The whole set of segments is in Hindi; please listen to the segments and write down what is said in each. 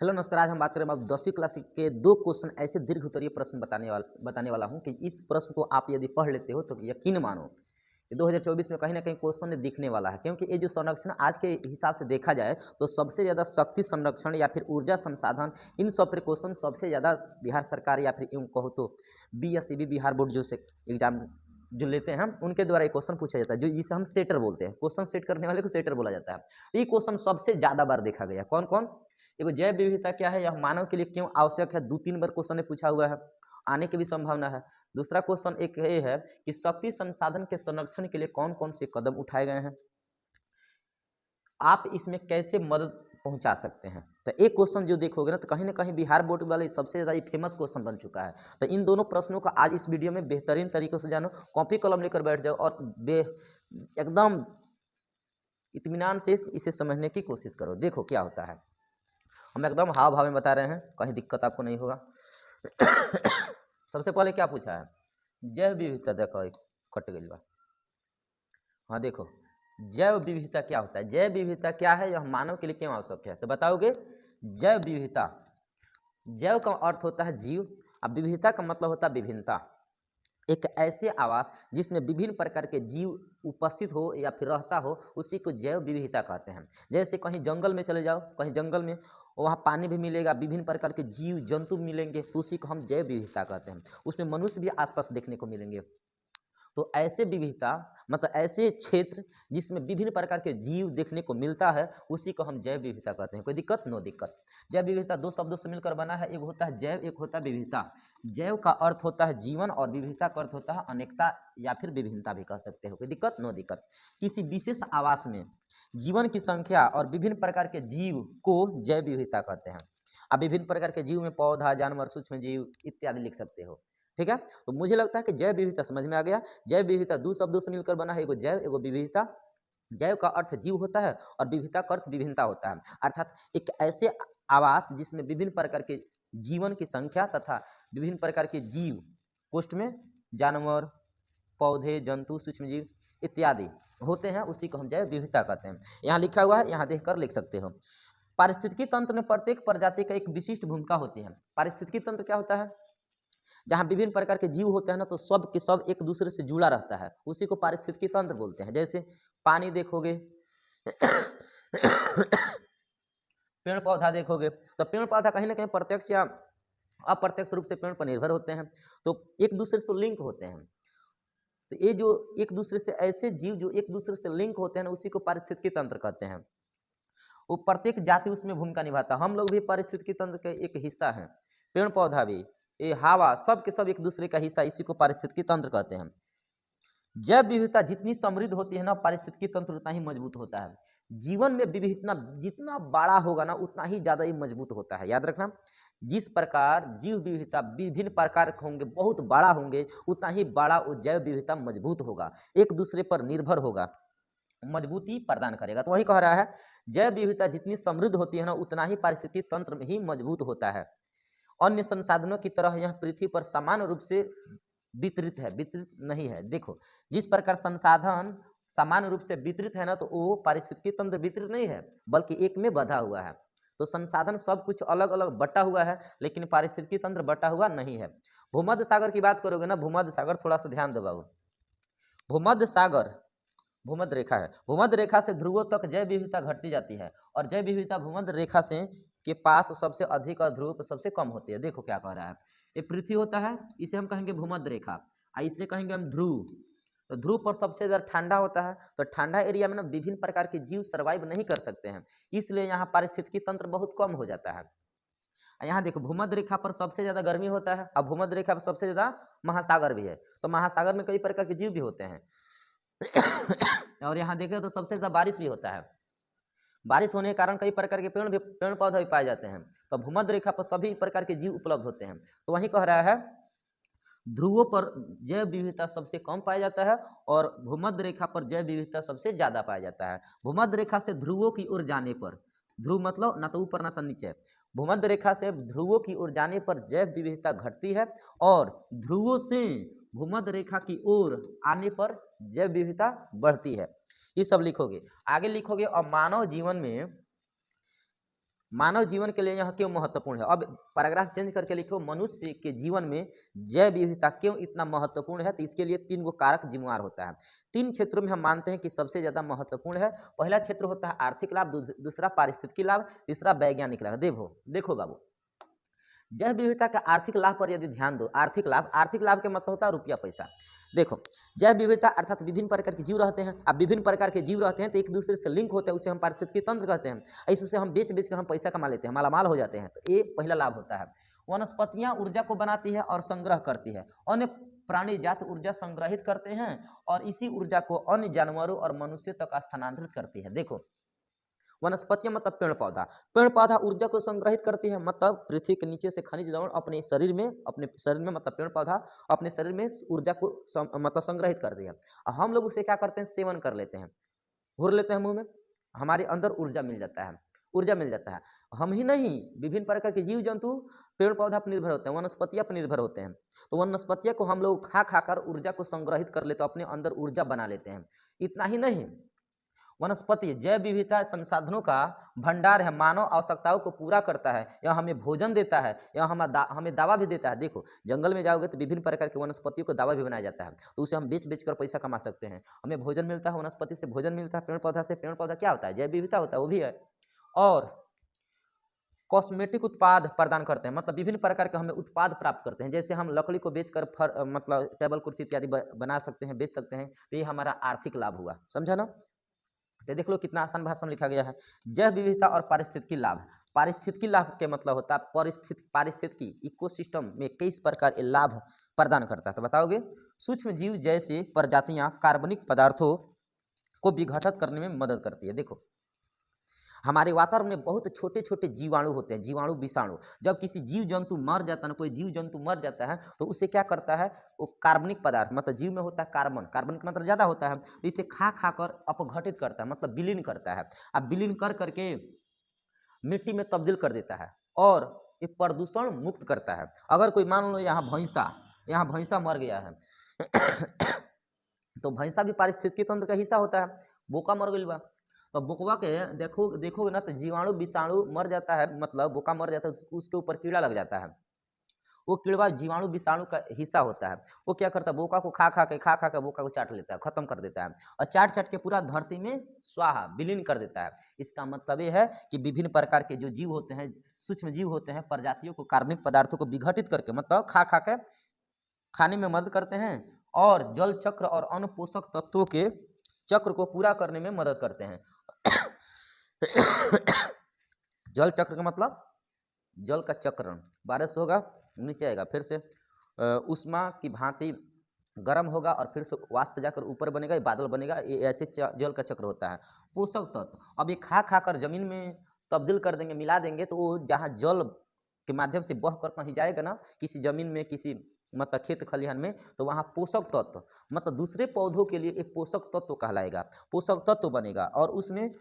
हेलो नमस्कार। आज हम बात करेंगे 10वीं क्लास के 2 क्वेश्चन ऐसे दीर्घ उत्तरीय प्रश्न बताने वाला हूं कि इस प्रश्न को आप यदि पढ़ लेते हो तो यकीन मानो ये 2024 में कहीं ना कहीं क्वेश्चन में दिखने वाला है, क्योंकि ये जो संरक्षण आज के हिसाब से देखा जाए तो सबसे ज़्यादा शक्ति संरक्षण या फिर ऊर्जा संसाधन, इन सब पर क्वेश्चन सबसे ज़्यादा बिहार सरकार या फिर यूँ कहो तो BSEB बिहार बोर्ड जो से एग्जाम जो लेते हैं हम उनके द्वारा ये क्वेश्चन पूछा जाता है, जो जिसे हम सेटर बोलते हैं। क्वेश्चन सेट करने वाले को सेटर बोला जाता है। ये क्वेश्चन सबसे ज़्यादा बार देखा गया। कौन कौन? एगो जैव विविधता क्या है, यह मानव के लिए क्यों आवश्यक है, 2-3 बार क्वेश्चन ने पूछा हुआ है, आने की भी संभावना है। दूसरा क्वेश्चन एक ये है कि शक्ति संसाधन के संरक्षण के लिए कौन कौन से कदम उठाए गए हैं, आप इसमें कैसे मदद पहुंचा सकते हैं। तो एक क्वेश्चन जो देखोगे ना कहीं बिहार बोर्ड वाले सबसे ज़्यादा फेमस क्वेश्चन बन चुका है। तो इन दोनों प्रश्नों का आज इस वीडियो में बेहतरीन तरीके से जानो, कॉपी कलम लेकर बैठ जाओ और एकदम इत्मीनान से इसे समझने की कोशिश करो। देखो क्या होता है, हम एकदम हाव भाव में बता रहे हैं, कहीं दिक्कत आपको नहीं होगा। सबसे पहले क्या पूछा है, जैव विविधता। देखो कट गई बा। हाँ देखो, जैव विविधता क्या होता है, जैव विविधता क्या है, यह मानव के लिए क्यों आवश्यक है। तो बताओगे जैव विविधता, जैव का अर्थ होता है जीव, अब विविधता का मतलब होता है विभिन्नता। एक ऐसे आवास जिसमें विभिन्न प्रकार के जीव उपस्थित हो या फिर रहता हो, उसी को जैव विविधता कहते हैं। जैसे कहीं जंगल में चले जाओ, कहीं जंगल में वहाँ पानी भी मिलेगा, विभिन्न प्रकार के जीव जंतु मिलेंगे, तो उसी को हम जैव विविधता कहते हैं। उसमें मनुष्य भी आसपास देखने को मिलेंगे। तो ऐसे विविधता मतलब ऐसे क्षेत्र जिसमें विभिन्न प्रकार के जीव देखने को मिलता है, उसी को हम जैव विविधता कहते हैं। कोई दिक्कत? नो दिक्कत। जैव विविधता 2 शब्दों से मिलकर बना है, एक होता है जैव, एक होता है विविधता। जैव का अर्थ होता है जीवन और विविधता का अर्थ होता है अनेकता या फिर विभिन्नता भी कह सकते हो। कोई दिक्कत? नो दिक्कत। किसी विशेष आवास में जीवन की संख्या और विभिन्न प्रकार के जीव को जैव विविधता कहते हैं। अब विभिन्न प्रकार के जीव में पौधा, जानवर, सूक्ष्म जीव इत्यादि लिख सकते हो। ठीक है, तो मुझे लगता है कि जैव विविधता समझ में आ गया। जैव विविधता 2 शब्दों से मिलकर बना है, एगो जैव एगो विविधता। जैव का अर्थ जीव होता है और विविधता का अर्थ विभिन्नता होता है, अर्थात एक ऐसे आवास जिसमें विभिन्न प्रकार के जीवन की संख्या तथा विभिन्न प्रकार के जीव, कोष्ठ में जानवर, पौधे, जंतु, सूक्ष्म जीव इत्यादि होते हैं, उसी को हम जैव विविधता कहते हैं। यहाँ लिखा हुआ है, यहाँ देखकर लिख सकते हो। पारिस्थितिकी तंत्र में प्रत्येक प्रजाति का एक विशिष्ट भूमिका होती है। पारिस्थितिकी तंत्र क्या होता है, जहाँ विभिन्न प्रकार के जीव होते हैं ना, तो सब के सब एक दूसरे से जुड़ा रहता है, उसी को पारिस्थितिकी तंत्र बोलते हैं। जैसे पानी देखोगे, पेड़ पौधा देखोगे, तो पेड़ पौधा कहीं ना कहीं प्रत्यक्ष या अप्रत्यक्ष रूप से पेड़ पर निर्भर होते हैं, तो एक दूसरे से लिंक होते हैं। तो ये जो एक दूसरे से ऐसे जीव जो एक दूसरे से लिंक होते हैं ना, उसी को पारिस्थितिकी तंत्र कहते हैं। वो प्रत्येक जाति उसमें भूमिका निभाता है। हम लोग भी पारिस्थितिकी तंत्र का एक हिस्सा हैं, पेड़ पौधा भी, ये हवा, सब के सब एक दूसरे का हिस्सा, इसी को पारिस्थितिकी तंत्र कहते हैं। जैव विविधता जितनी समृद्ध होती है ना, पारिस्थितिकी तंत्र उतना ही मजबूत होता है। जीवन में विविधता जितना बड़ा होगा ना, उतना ही ज्यादा ही मजबूत होता है। याद रखना, जिस प्रकार जीव विविधता विभिन्न प्रकार के होंगे, बहुत बड़ा होंगे, उतना ही बड़ा वो जैव विविधता मजबूत होगा, एक दूसरे पर निर्भर होगा, मजबूती प्रदान करेगा। तो वही कह रहा है, जैव विविधता जितनी समृद्ध होती है ना, उतना ही पारिस्थितिकी तंत्र में ही मजबूत होता है। अन्य संसाधनों की तरह यह पृथ्वी पर समान रूप से वितरित है, वितरित नहीं है। देखो, जिस प्रकार संसाधन समान रूप से वितरित है ना, तो वो पारिस्थितिकी तंत्र वितरित नहीं है, बल्कि एक में बंधा हुआ है। तो संसाधन सब कुछ अलग अलग बटा हुआ है, लेकिन पारिस्थितिकी तंत्र बटा हुआ नहीं है। भूमध्य सागर की बात करोगे ना, भूमध्य सागर, थोड़ा सा ध्यान दो बाबू, भूमध्य सागर भूमध्य रेखा है। भूमध्य रेखा से ध्रुवों तक जैव विविधता घटती जाती है, और जैव विविधता भूमध्य रेखा से के पास सबसे अधिक और ध्रुव पर सबसे कम होती है। देखो क्या कह रहा है, ये पृथ्वी होता है, इसे हम कहेंगे भूमध्य रेखा, और इसे कहेंगे हम ध्रुव। तो ध्रुव पर सबसे ज़्यादा ठंडा होता है, तो ठंडा एरिया में ना विभिन्न प्रकार के जीव सर्वाइव नहीं कर सकते हैं, इसलिए यहाँ पारिस्थितिकी तंत्र बहुत कम हो जाता है। यहाँ देखो, भूमध्य रेखा पर सबसे ज़्यादा गर्मी होता है, और भूमध्य रेखा पर सबसे ज़्यादा महासागर भी है, तो महासागर में कई प्रकार के जीव भी होते हैं। और यहाँ देखें तो सबसे ज़्यादा बारिश भी होता है, बारिश होने के कारण कई प्रकार के पेड़ पौधे भी पाए जाते हैं। तो भूमध्य रेखा पर सभी प्रकार के जीव उपलब्ध होते हैं। तो वही कह रहा है, ध्रुवों पर जैव विविधता सबसे कम पाया जाता है, और भूमध्य रेखा पर जैव विविधता सबसे ज्यादा पाया जाता है। भूमध्य रेखा से ध्रुवों की ओर जाने पर, ध्रुव मतलब ना तो ऊपर ना तो नीचे, भूमध्य रेखा से ध्रुवों की ओर जाने पर जैव विविधता घटती है, और ध्रुवों से भूमध्य रेखा की ओर आने पर जैव विविधता बढ़ती है। ये सब लिखोगे, आगे लिखोगे, और मानव जीवन में मानव जीवन के लिए यह क्यों महत्वपूर्ण है। अब पैराग्राफ चेंज करके लिखो, मनुष्य के जीवन में जैव विविधता क्यों इतना महत्वपूर्ण है। तो इसके लिए 3 गो कारक जिम्मेवार होता है। 3 क्षेत्रों में हम मानते हैं कि सबसे ज़्यादा महत्वपूर्ण है। पहला क्षेत्र होता है आर्थिक लाभ, दूसरा पारिस्थितिकी लाभ, तीसरा वैज्ञानिक लाभ। देखो बाबू, जैव विविधता का आर्थिक लाभ पर यदि ध्यान दो, आर्थिक लाभ के मतलब होता है रुपया पैसा। देखो, जैव विविधता अर्थात विभिन्न प्रकार के जीव रहते हैं। अब विभिन्न प्रकार के जीव रहते हैं तो एक दूसरे से लिंक होते हैं, उसे हम पारिस्थितिकी तंत्र कहते हैं। इससे हम बेच कर हम पैसा कमा लेते हैं, मालामाल हो जाते हैं। तो ये पहला लाभ होता है। वनस्पतियाँ ऊर्जा को बनाती है और संग्रह करती है। अन्य प्राणी जात ऊर्जा संग्रहित करते हैं और इसी ऊर्जा को अन्य जानवरों और मनुष्य तक स्थानांतरित करती है। देखो, वनस्पतियाँ मतलब पेड़ पौधा ऊर्जा को संग्रहित करती है, मतलब पृथ्वी के नीचे से खनिज लवण अपने शरीर में मतलब पेड़ पौधा अपने शरीर में ऊर्जा को मतलब संग्रहित करती है। हम लोग उसे क्या करते हैं, सेवन कर लेते हैं, घूर लेते हैं मुंह में, हमारे अंदर ऊर्जा मिल जाता है। हम ही नहीं, विभिन्न प्रकार के जीव जंतु पेड़ पौधा पर निर्भर होते हैं, वनस्पतियाँ पर निर्भर होते हैं। तो वनस्पतियाँ को हम लोग खा कर ऊर्जा को संग्रहित कर लेते हैं, अपने अंदर ऊर्जा बना लेते हैं। इतना ही नहीं, वनस्पति जैव विविधता संसाधनों का भंडार है, मानव आवश्यकताओं को पूरा करता है, यह हमें भोजन देता है, यह हमें दवा भी देता है। देखो, जंगल में जाओगे तो विभिन्न प्रकार के वनस्पतियों को दवा भी बनाया जाता है, तो उसे हम बेच कर पैसा कमा सकते हैं। हमें भोजन मिलता है, वनस्पति से भोजन मिलता है, पेड़ पौधा से। पेड़ पौधा क्या होता है, जैव विविधता होता है, वो भी है। और कॉस्मेटिक उत्पाद प्रदान करते हैं, मतलब विभिन्न प्रकार के हमें उत्पाद प्राप्त करते हैं। जैसे हम लकड़ी को बेचकर मतलब टेबल कुर्सी इत्यादि बना सकते हैं, बेच सकते हैं। तो ये हमारा आर्थिक लाभ हुआ, समझा ना। तो देख लो कितना आसान भाषा में लिखा गया है। जैव विविधता और पारिस्थितिकी लाभ। पारिस्थितिकी लाभ के मतलब होता है पारिस्थितिकी इकोसिस्टम में किस प्रकार के लाभ प्रदान करता है, तो बताओगे। सूक्ष्म जीव जैसे प्रजातियां कार्बनिक पदार्थों को विघटित करने में मदद करती है। देखो, हमारे वातावरण में बहुत छोटे छोटे जीवाणु होते हैं, जीवाणु विषाणु। जब किसी जीव जंतु मर जाता है ना, कोई जीव जंतु मर जाता है, तो उसे क्या करता है, वो कार्बनिक पदार्थ, मतलब जीव में होता है कार्बन का मतलब ज़्यादा होता है, तो इसे खा कर अपघटित करता है, मतलब विलीन करता है। अब विलीन कर करके मिट्टी में तब्दील कर देता है और ये प्रदूषण मुक्त करता है। अगर कोई मान लो यहाँ भैंसा मर गया है तो भैंसा भी पारिस्थितिकी तंत्र का हिस्सा होता है। बोका मर गई बा, तो बोकवा के देखोगे ना, तो जीवाणु विषाणु मर जाता है, मतलब बोका मर जाता है, उसके ऊपर कीड़ा लग जाता है। वो कीड़वा जीवाणु विषाणु का हिस्सा होता है। वो क्या करता है, बोका को खा के बोका को चाट लेता है, खत्म कर देता है, और चाट के पूरा धरती में स्वाहा विलीन कर देता है। इसका मतलब ये है कि विभिन्न प्रकार के जो जीव होते हैं, सूक्ष्म जीव होते हैं, प्रजातियों को कार्बनिक पदार्थों को विघटित करके, मतलब खा के खाने में मदद करते हैं, और जल चक्र और अन्य पोषक तत्वों के चक्र को पूरा करने में मदद करते हैं। जल चक्र का मतलब जल का चक्रण, बारिश होगा नीचे आएगा, फिर से उष्मा की भांति गर्म होगा और फिर से वाष्प जाकर ऊपर बनेगा, ये बादल बनेगा। ये ऐसे जल का चक्र होता है। पोषक तत्व अब ये खा कर जमीन में तब्दील कर देंगे, मिला देंगे, तो वो जहाँ जल के माध्यम से बह कर कहीं जाएगा ना, किसी जमीन में, किसी मतलब खेत खलिहान में, तो वहाँ पोषक तत्व मतलब दूसरे पौधों के लिए एक पोषक तत्व कहलाएगा, पोषक तत्व बनेगा और उसमें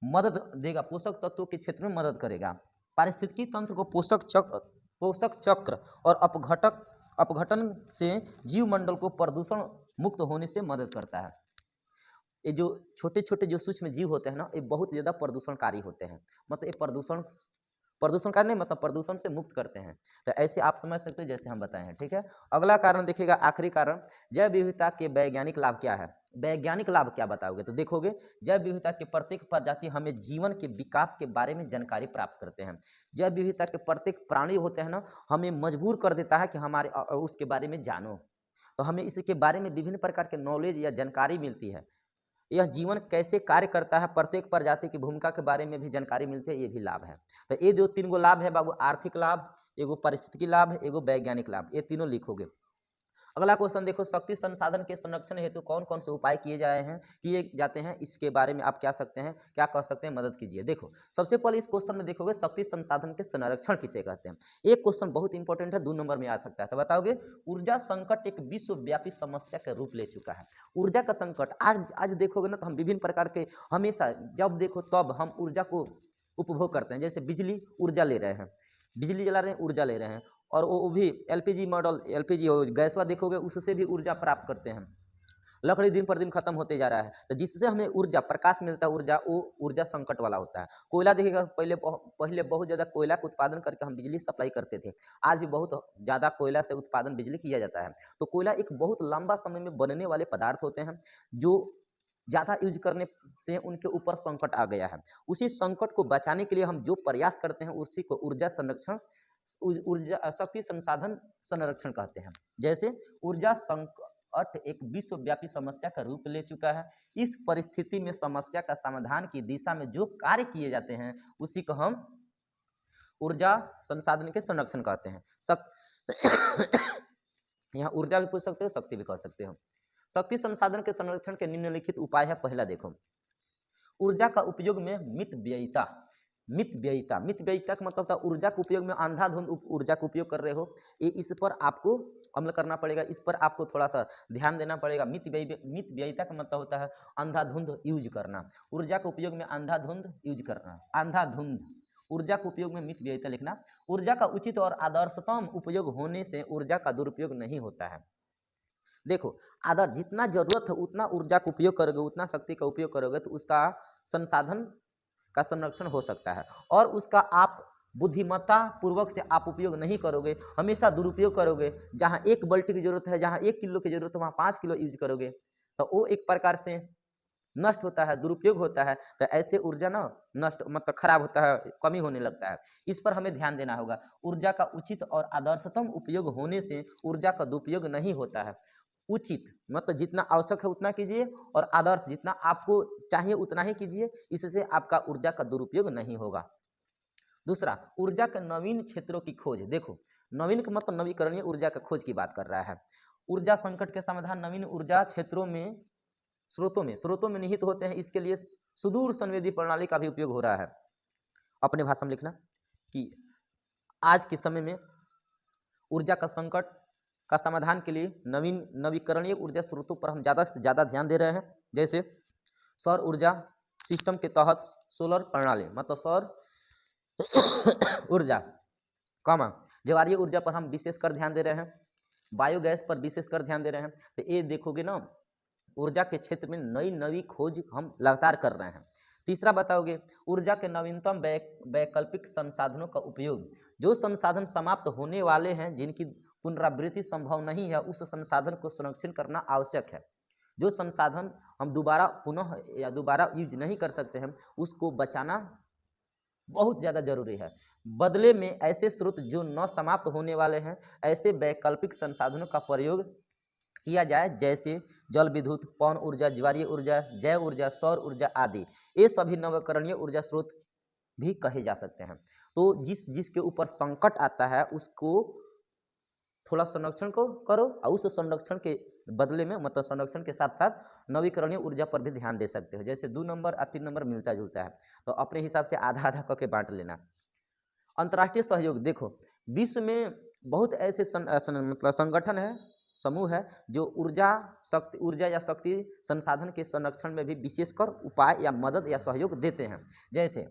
मदद देगा, पोषक तत्वों के क्षेत्र में मदद करेगा। पारिस्थितिकी तंत्र को पोषक चक्र और अपघटन से जीव मंडल को प्रदूषण मुक्त होने से मदद करता है। ये जो छोटे छोटे जो सूक्ष्म जीव होते हैं ना, ये बहुत ज़्यादा प्रदूषणकारी होते हैं, मतलब ये प्रदूषणकारी नहीं, मतलब प्रदूषण से मुक्त करते हैं। तो ऐसे आप समझ सकते हैं जैसे हम बताए हैं, ठीक है। अगला कारण देखिएगा, आखिरी कारण, जैव विविधता के वैज्ञानिक लाभ क्या है। वैज्ञानिक लाभ क्या बताओगे, तो देखोगे, जैव विविधता के प्रत्येक प्रजाति हमें जीवन के विकास के बारे में जानकारी प्राप्त करते हैं। जैव विविधता के प्रत्येक प्राणी होते हैं ना, हमें मजबूर कर देता है कि हमारे उसके बारे में जानो, तो हमें इसके बारे में विभिन्न प्रकार के नॉलेज या जानकारी मिलती है। यह जीवन कैसे कार्य करता है, प्रत्येक प्रजाति की भूमिका के बारे में भी जानकारी मिलती है, ये भी लाभ है। तो ये जो 3 गो लाभ है बाबू, आर्थिक लाभ, एगो पारिस्थितिकी लाभ, एगो वैज्ञानिक लाभ, ये तीनों लिखोगे। अगला क्वेश्चन देखो, शक्ति संसाधन के संरक्षण हेतु कौन कौन से उपाय किए जाते हैं, इसके बारे में आप क्या कह सकते हैं, मदद कीजिए। देखो, सबसे पहले इस क्वेश्चन में देखोगे, शक्ति संसाधन के संरक्षण किसे कहते हैं। एक क्वेश्चन बहुत इंपॉर्टेंट है, 2 नंबर में आ सकता है, तो बताओगे। ऊर्जा संकट एक विश्वव्यापी समस्या का रूप ले चुका है। ऊर्जा का संकट आज देखोगे ना, तो हम विभिन्न प्रकार के, हमेशा जब देखो तब हम ऊर्जा को उपभोग करते हैं। जैसे बिजली, ऊर्जा ले रहे हैं, बिजली जला रहे हैं, ऊर्जा ले रहे हैं, और वो भी एलपीजी गैसवा देखोगे, उससे भी ऊर्जा प्राप्त करते हैं। लकड़ी दिन पर दिन खत्म होते जा रहा है, तो जिससे हमें ऊर्जा प्रकाश मिलता है, ऊर्जा वो ऊर्जा संकट वाला होता है। कोयला देखिएगा, पहले बहुत ज़्यादा कोयला का उत्पादन करके हम बिजली सप्लाई करते थे। आज भी बहुत ज़्यादा कोयला से उत्पादन बिजली किया जाता है। तो कोयला एक बहुत लंबा समय में बनने वाले पदार्थ होते हैं जो ज़्यादा यूज करने से उनके ऊपर संकट आ गया है। उसी संकट को बचाने के लिए हम जो प्रयास करते हैं उसी को ऊर्जा संरक्षण, ऊर्जा शक्ति संसाधन संरक्षण कहते हैं। जैसे ऊर्जा संकट एक विश्वव्यापी समस्या का रूप ले चुका है। इस परिस्थिति में समस्या का समाधान की दिशा में जो कार्य किए जाते हैं उसी को हम ऊर्जा संसाधन के संरक्षण कहते हैं। यहाँ ऊर्जा भी पूछ सकते हो, शक्ति भी कह सकते हो। शक्ति संसाधन के संरक्षण के निम्नलिखित उपाय है। पहला देखो, ऊर्जा का उपयोग में मित व्ययिता। मित व्ययिता का मतलब होता है ऊर्जा के उपयोग में अंधाधुंध ऊर्जा का उपयोग कर रहे हो, ये इस पर आपको अमल करना पड़ेगा, इस पर आपको थोड़ा सा ध्यान देना पड़ेगा। मित व्ययिता का मतलब होता है अंधाधुंध यूज करना, ऊर्जा के उपयोग में अंधाधुंध यूज करना, अंधाधुंध ऊर्जा के उपयोग में मित व्ययिता लिखना। ऊर्जा का उचित और आदर्शतम उपयोग होने से ऊर्जा का दुरुपयोग नहीं होता है। देखो, आदर जितना जरूरत है उतना ऊर्जा का उपयोग करोगे, उतना शक्ति का उपयोग करोगे तो उसका संसाधन का संरक्षण हो सकता है। और उसका आप बुद्धिमत्ता पूर्वक से आप उपयोग नहीं करोगे, हमेशा दुरुपयोग करोगे। जहाँ 1 बाल्टी की जरूरत है, जहाँ 1 किलो की जरूरत है, वहाँ 5 किलो यूज करोगे तो वो एक प्रकार से नष्ट होता है, दुरुपयोग होता है। तो ऐसे ऊर्जा ना नष्ट मतलब खराब होता है, कमी होने लगता है। इस पर हमें ध्यान देना होगा। ऊर्जा का उचित और आदर्शतम उपयोग होने से ऊर्जा का दुरुपयोग नहीं होता है। उचित मतलब जितना आवश्यक है उतना कीजिए, और आदर्श जितना आपको चाहिए उतना ही कीजिए, इससे आपका ऊर्जा का दुरुपयोग नहीं होगा। दूसरा, ऊर्जा के नवीन क्षेत्रों की खोज। देखो, नवीन का मतलब नवीकरणीय ऊर्जा का खोज की बात कर रहा है। ऊर्जा संकट के समाधान नवीन ऊर्जा क्षेत्रों में स्रोतों में निहित होते हैं। इसके लिए सुदूर संवेदी प्रणाली का भी उपयोग हो रहा है। अपने भाषा में लिखना कि आज के समय में ऊर्जा का संकट का समाधान के लिए नवीकरणीय ऊर्जा स्रोतों पर हम ज़्यादा से ज़्यादा ध्यान दे रहे हैं। जैसे सौर ऊर्जा सिस्टम के तहत सोलर प्रणाली मतलब सौर ऊर्जा, ज्वारीय ऊर्जा पर हम विशेषकर ध्यान दे रहे हैं, बायोगैस पर विशेषकर ध्यान दे रहे हैं। तो ये देखोगे ना, ऊर्जा के क्षेत्र में नई खोज हम लगातार कर रहे हैं। तीसरा बताओगे, ऊर्जा के नवीनतम वैकल्पिक संसाधनों का उपयोग। जो संसाधन समाप्त होने वाले हैं, जिनकी पुनरावृत्ति संभव नहीं है, उस संसाधन को संरक्षण करना आवश्यक है। जो संसाधन हम दोबारा यूज नहीं कर सकते हैं, उसको बचाना बहुत ज़्यादा जरूरी है। बदले में ऐसे स्रोत जो न समाप्त होने वाले हैं, ऐसे वैकल्पिक संसाधनों का प्रयोग किया जाए, जैसे जल विद्युत, पवन ऊर्जा, ज्वारीय ऊर्जा, जैव ऊर्जा, सौर ऊर्जा आदि। ये सभी नवीकरणीय ऊर्जा स्रोत भी कहे जा सकते हैं। तो जिसके ऊपर संकट आता है उसको थोड़ा संरक्षण को करो, और उस संरक्षण के बदले में मतलब संरक्षण के साथ साथ नवीकरणीय ऊर्जा पर भी ध्यान दे सकते हो। जैसे 2 नंबर और 3 नंबर मिलता जुलता है, तो अपने हिसाब से आधा आधा करके बांट लेना। अंतर्राष्ट्रीय सहयोग। देखो, विश्व में बहुत ऐसे मतलब संगठन है, समूह है, जो ऊर्जा या शक्ति संसाधन के संरक्षण में भी विशेषकर उपाय या मदद या सहयोग देते हैं। जैसे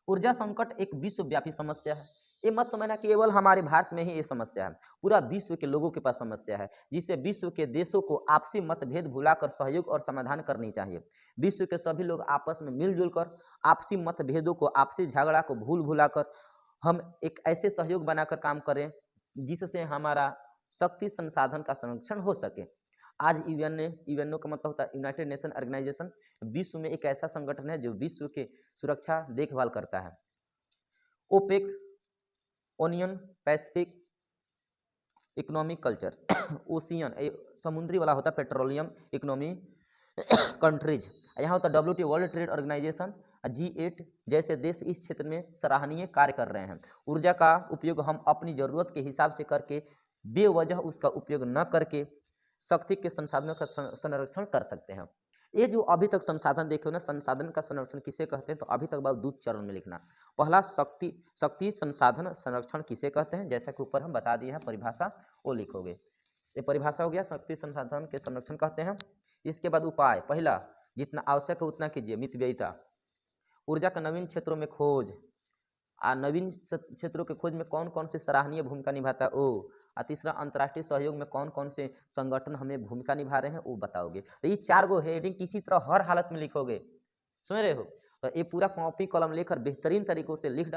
ऊर्जा संकट एक विश्वव्यापी समस्या है। ये मत समझना केवल हमारे भारत में ही ये समस्या है, पूरा विश्व के लोगों के पास समस्या है, जिससे विश्व के देशों को आपसी मतभेद भुलाकर सहयोग और समाधान करनी चाहिए। विश्व के सभी लोग आपस में मिलजुल कर आपसी मतभेदों को, आपसी झगड़ा को भुलाकर हम एक ऐसे सहयोग बनाकर काम करें जिससे हमारा शक्ति संसाधन का संरक्षण हो सके। आज यूएनओ का मतलब होता है यूनाइटेड नेशन ऑर्गेनाइजेशन, विश्व में एक ऐसा संगठन है जो विश्व के सुरक्षा देखभाल करता है। OPEC, onion Pacific economic culture, ocean समुद्री वाला होता है, पेट्रोलियम इकोनॉमी कंट्रीज, यहाँ होता है WTO world trade organisation, G8 जैसे देश इस क्षेत्र में सराहनीय कार्य कर रहे हैं। ऊर्जा का उपयोग हम अपनी ज़रूरत के हिसाब से करके बेवजह उसका उपयोग न करके शक्ति के संसाधनों का संरक्षण कर सकते हैं। ये जो अभी तक संसाधन देखे हो ना, संसाधन का संरक्षण किसे कहते हैं, तो अभी तक बात 2 चरण में लिखना। पहला, शक्ति संसाधन संरक्षण किसे कहते हैं, जैसा कि ऊपर हम बता दिए हैं परिभाषा, वो लिखोगे। ये परिभाषा हो गया, शक्ति संसाधन के संरक्षण कहते हैं। इसके बाद उपाय, पहला, जितना आवश्यक है उतना कीजिए, मित व्ययिता। ऊर्जा का नवीन क्षेत्रों में खोज, नवीन क्षेत्रों के खोज में कौन कौन सी सराहनीय भूमिका निभाता है, और तीसरा अंतर्राष्ट्रीय सहयोग में कौन कौन से संगठन हमें भूमिका निभा रहे हैं वो बताओगे। तो ये 4 गो हेडिंग किसी तरह हर हालत में लिखोगे, समझ रहे हो। तो ये पूरा कॉपी कलम लेकर बेहतरीन तरीकों से लिख